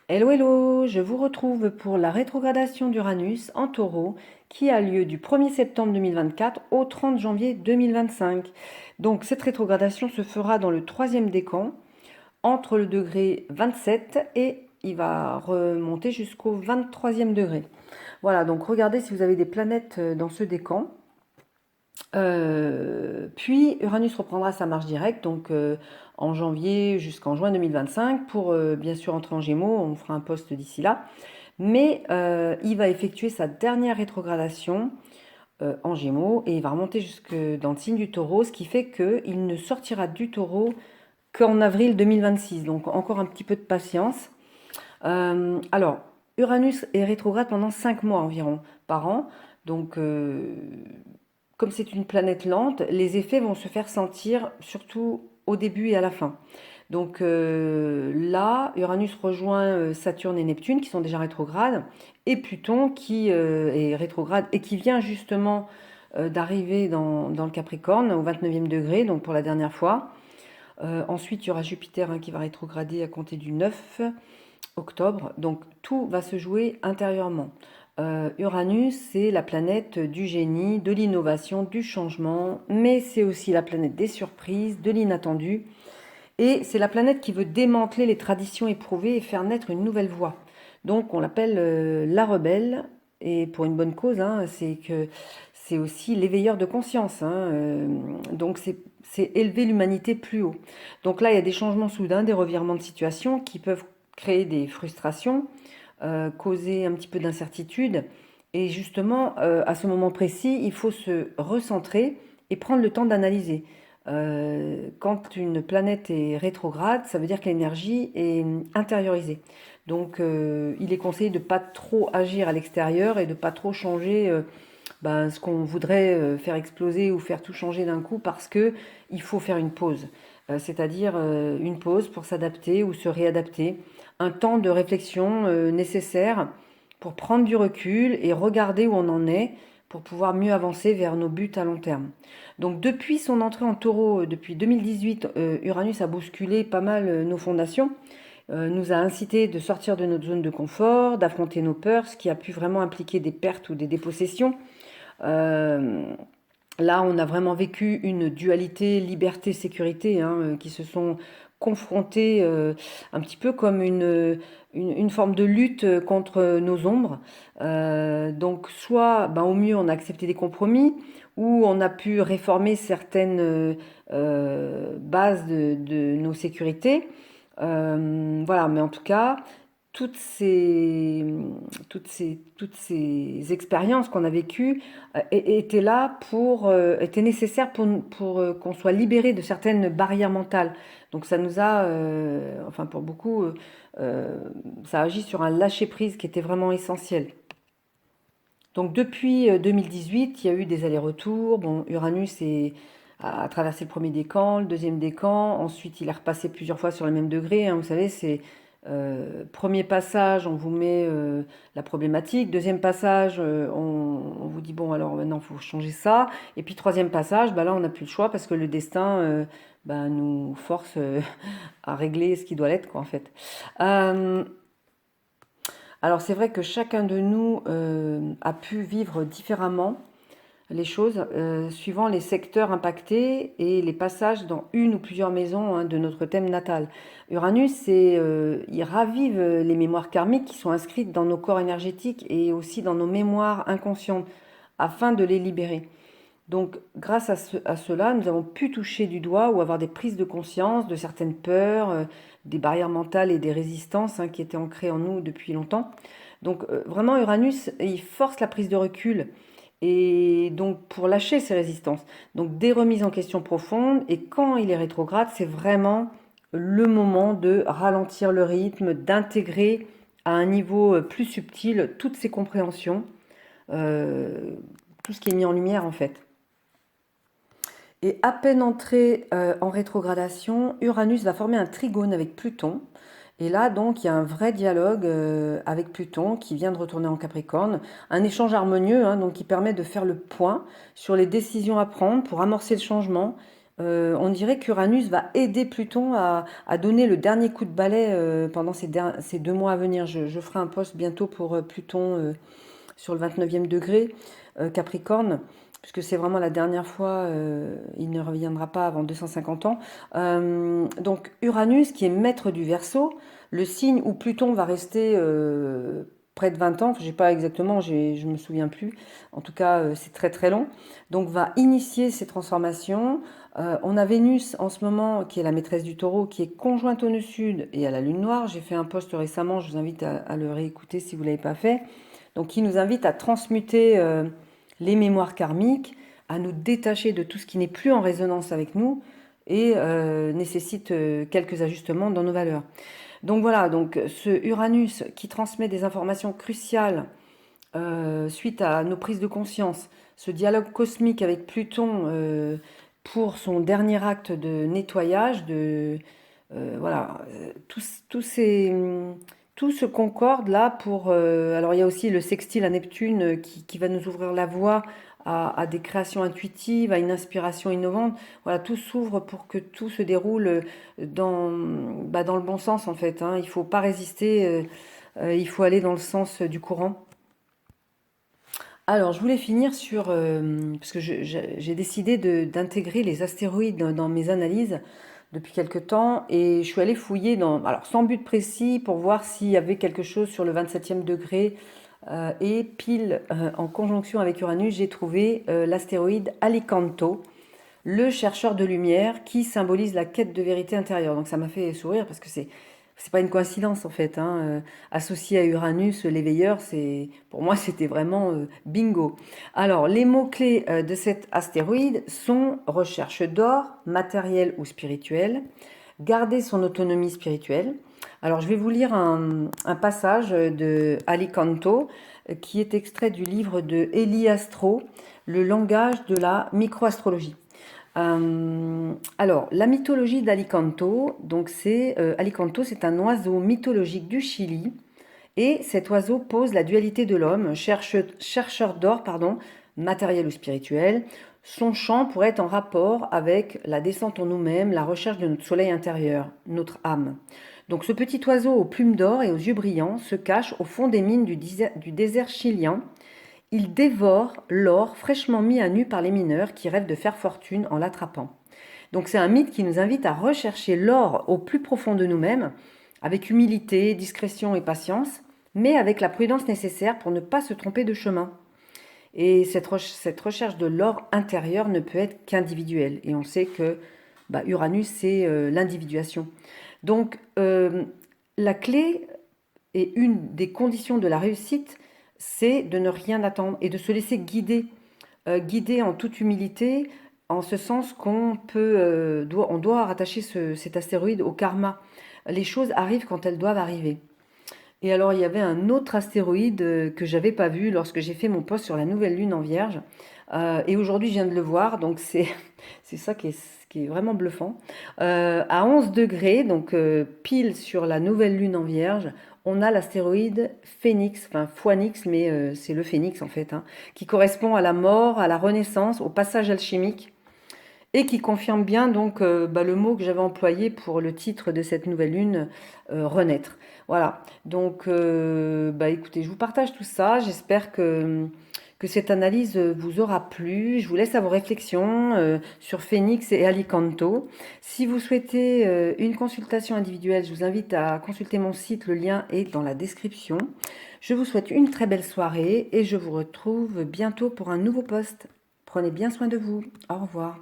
Hello, hello, je vous retrouve pour la rétrogradation d'Uranus en Taureau qui a lieu du 1er septembre 2024 au 30 janvier 2025. Donc cette rétrogradation se fera dans le troisième décan entre le degré 27 et il va remonter jusqu'au 23e degré. Voilà, donc regardez si vous avez des planètes dans ce décan. Puis Uranus reprendra sa marche directe, donc en janvier jusqu'en juin 2025, pour bien sûr entrer en Gémeaux, on fera un post d'ici là, mais il va effectuer sa dernière rétrogradation en Gémeaux et il va remonter jusque dans le signe du Taureau, ce qui fait qu'il ne sortira du Taureau qu'en avril 2026, donc encore un petit peu de patience. Alors, Uranus est rétrograde pendant 5 mois environ par an, donc comme c'est une planète lente, les effets vont se faire sentir surtout au début et à la fin. Donc là, Uranus rejoint Saturne et Neptune qui sont déjà rétrogrades, et Pluton qui est rétrograde et qui vient justement d'arriver dans le Capricorne au 29e degré, donc pour la dernière fois. Ensuite, il y aura Jupiter qui va rétrograder à compter du 9 octobre. Donc tout va se jouer intérieurement. Uranus, c'est la planète du génie, de l'innovation, du changement, mais c'est aussi la planète des surprises, de l'inattendu. Et c'est la planète qui veut démanteler les traditions éprouvées et faire naître une nouvelle voie. Donc on l'appelle la rebelle, et pour une bonne cause, hein, c'est que c'est aussi l'éveilleur de conscience. Hein, donc c'est élever l'humanité plus haut. Donc là, il y a des changements soudains, des revirements de situation qui peuvent créer des frustrations, causer un petit peu d'incertitude. Et justement, à ce moment précis, il faut se recentrer et prendre le temps d'analyser. Quand une planète est rétrograde, ça veut dire que l'énergie est intériorisée. Donc, il est conseillé de ne pas trop agir à l'extérieur et de ne pas trop changer ce qu'on voudrait faire exploser ou faire tout changer d'un coup parce que il faut faire une pause. C'est-à-dire une pause pour s'adapter ou se réadapter. Un temps de réflexion nécessaire pour prendre du recul et regarder où on en est pour pouvoir mieux avancer vers nos buts à long terme. Donc depuis son entrée en taureau, depuis 2018, Uranus a bousculé pas mal nos fondations, nous a incité de sortir de notre zone de confort, d'affronter nos peurs, ce qui a pu vraiment impliquer des pertes ou des dépossessions. Euh, Là, on a vraiment vécu une dualité liberté-sécurité hein, qui se sont confrontées un petit peu comme une forme de lutte contre nos ombres. Donc, soit au mieux, on a accepté des compromis, ou on a pu réformer certaines bases de nos sécurités. Voilà, mais en tout cas, toutes ces, toutes ces expériences qu'on a vécues étaient là étaient nécessaires pour qu'on soit libéré de certaines barrières mentales. Donc ça nous a, enfin pour beaucoup, euh, ça agit sur un lâcher-prise qui était vraiment essentiel. Donc depuis 2018, il y a eu des allers-retours. Bon, a traversé le premier décan, le deuxième décan. Ensuite, il est repassé plusieurs fois sur le même degré. Hein. Vous savez, c'est premier passage, on vous met la problématique. Deuxième passage, on vous dit bon, alors maintenant, il faut changer ça. Et puis troisième passage, là, on n'a plus le choix parce que le destin nous force à régler ce qui doit l'être, quoi, en fait. Euh, alors c'est vrai que chacun de nous a pu vivre différemment les choses suivant les secteurs impactés et les passages dans une ou plusieurs maisons hein, de notre thème natal. Uranus, il ravive les mémoires karmiques qui sont inscrites dans nos corps énergétiques et aussi dans nos mémoires inconscientes afin de les libérer. Donc, grâce à cela, nous avons pu toucher du doigt ou avoir des prises de conscience de certaines peurs, des barrières mentales et des résistances hein, qui étaient ancrées en nous depuis longtemps. Donc, vraiment, Uranus, il force la prise de recul et donc pour lâcher ces résistances. Donc, des remises en question profondes et quand il est rétrograde, c'est vraiment le moment de ralentir le rythme, d'intégrer à un niveau plus subtil toutes ces compréhensions, euh, tout ce qui est mis en lumière en fait. Et à peine entré en rétrogradation, Uranus va former un trigone avec Pluton. Et là, donc, il y a un vrai dialogue avec Pluton qui vient de retourner en Capricorne. Un échange harmonieux hein, donc, qui permet de faire le point sur les décisions à prendre pour amorcer le changement On dirait qu'Uranus va aider Pluton à donner le dernier coup de balai pendant ces 2 mois à venir. Je ferai un post bientôt pour Pluton sur le 29e degré Capricorne, puisque c'est vraiment la dernière fois, il ne reviendra pas avant 250 ans. Donc Uranus, qui est maître du Verseau, le signe où Pluton va rester près de 20 ans, enfin, je sais pas exactement, je me souviens plus, en tout cas c'est très très long, donc va initier ces transformations. On a Vénus en ce moment, qui est la maîtresse du Taureau, qui est conjointe au nœud sud et à la lune noire. J'ai fait un post récemment, je vous invite à le réécouter si vous ne l'avez pas fait. Donc qui nous invite à transmuter les mémoires karmiques, à nous détacher de tout ce qui n'est plus en résonance avec nous et nécessite quelques ajustements dans nos valeurs. Donc voilà, donc ce Uranus qui transmet des informations cruciales suite à nos prises de conscience, ce dialogue cosmique avec Pluton pour son dernier acte de nettoyage, voilà, tout se concorde là pour... alors il y a aussi le sextile à Neptune qui va nous ouvrir la voie à des créations intuitives, à une inspiration innovante. Voilà, tout s'ouvre pour que tout se déroule dans le bon sens en fait, hein. Il ne faut pas résister, il faut aller dans le sens du courant. Alors, je voulais finir sur... parce que j'ai décidé d'intégrer les astéroïdes dans mes analyses depuis quelque temps et je suis allée fouiller alors sans but précis pour voir s'il y avait quelque chose sur le 27e degré et pile en conjonction avec Uranus, j'ai trouvé l'astéroïde Alicanto, le chercheur de lumière qui symbolise la quête de vérité intérieure. Donc ça m'a fait sourire parce que c'est pas une coïncidence en fait, hein. Associé à Uranus, l'éveilleur, pour moi c'était vraiment bingo. Alors les mots-clés de cet astéroïde sont recherche d'or, matériel ou spirituel, garder son autonomie spirituelle. Alors je vais vous lire un passage de Alicanto qui est extrait du livre de Elie Astro, Le langage de la microastrologie. Alors, la mythologie d'Alicanto, donc Alicanto, c'est un oiseau mythologique du Chili, et cet oiseau pose la dualité de l'homme, chercheur d'or, pardon, matériel ou spirituel. Son chant pourrait être en rapport avec la descente en nous-mêmes, la recherche de notre soleil intérieur, notre âme. Donc, ce petit oiseau aux plumes d'or et aux yeux brillants se cache au fond des mines du désert chilien. Il dévore l'or fraîchement mis à nu par les mineurs qui rêvent de faire fortune en l'attrapant. Donc c'est un mythe qui nous invite à rechercher l'or au plus profond de nous-mêmes, avec humilité, discrétion et patience, mais avec la prudence nécessaire pour ne pas se tromper de chemin. Et cette recherche de l'or intérieur ne peut être qu'individuelle. Et on sait que Uranus, c'est l'individuation. Donc la clé et une des conditions de la réussite, c'est de ne rien attendre et de se laisser guider, guider en toute humilité, en ce sens qu'on on doit rattacher cet astéroïde au karma. Les choses arrivent quand elles doivent arriver. Et alors, il y avait un autre astéroïde que j'avais pas vu lorsque j'ai fait mon post sur la nouvelle lune en Vierge. Et aujourd'hui, je viens de le voir, donc c'est ça qui est vraiment bluffant. À 11 degrés, donc pile sur la nouvelle lune en Vierge, on a l'astéroïde Phénix, enfin Phoenix, mais c'est le Phénix en fait, hein, qui correspond à la mort, à la renaissance, au passage alchimique et qui confirme bien donc le mot que j'avais employé pour le titre de cette nouvelle lune, renaître. Voilà, donc écoutez, je vous partage tout ça, j'espère que cette analyse vous aura plu. Je vous laisse à vos réflexions sur Phoenix et Alicanto. Si vous souhaitez une consultation individuelle, je vous invite à consulter mon site, le lien est dans la description. Je vous souhaite une très belle soirée et je vous retrouve bientôt pour un nouveau post. Prenez bien soin de vous. Au revoir.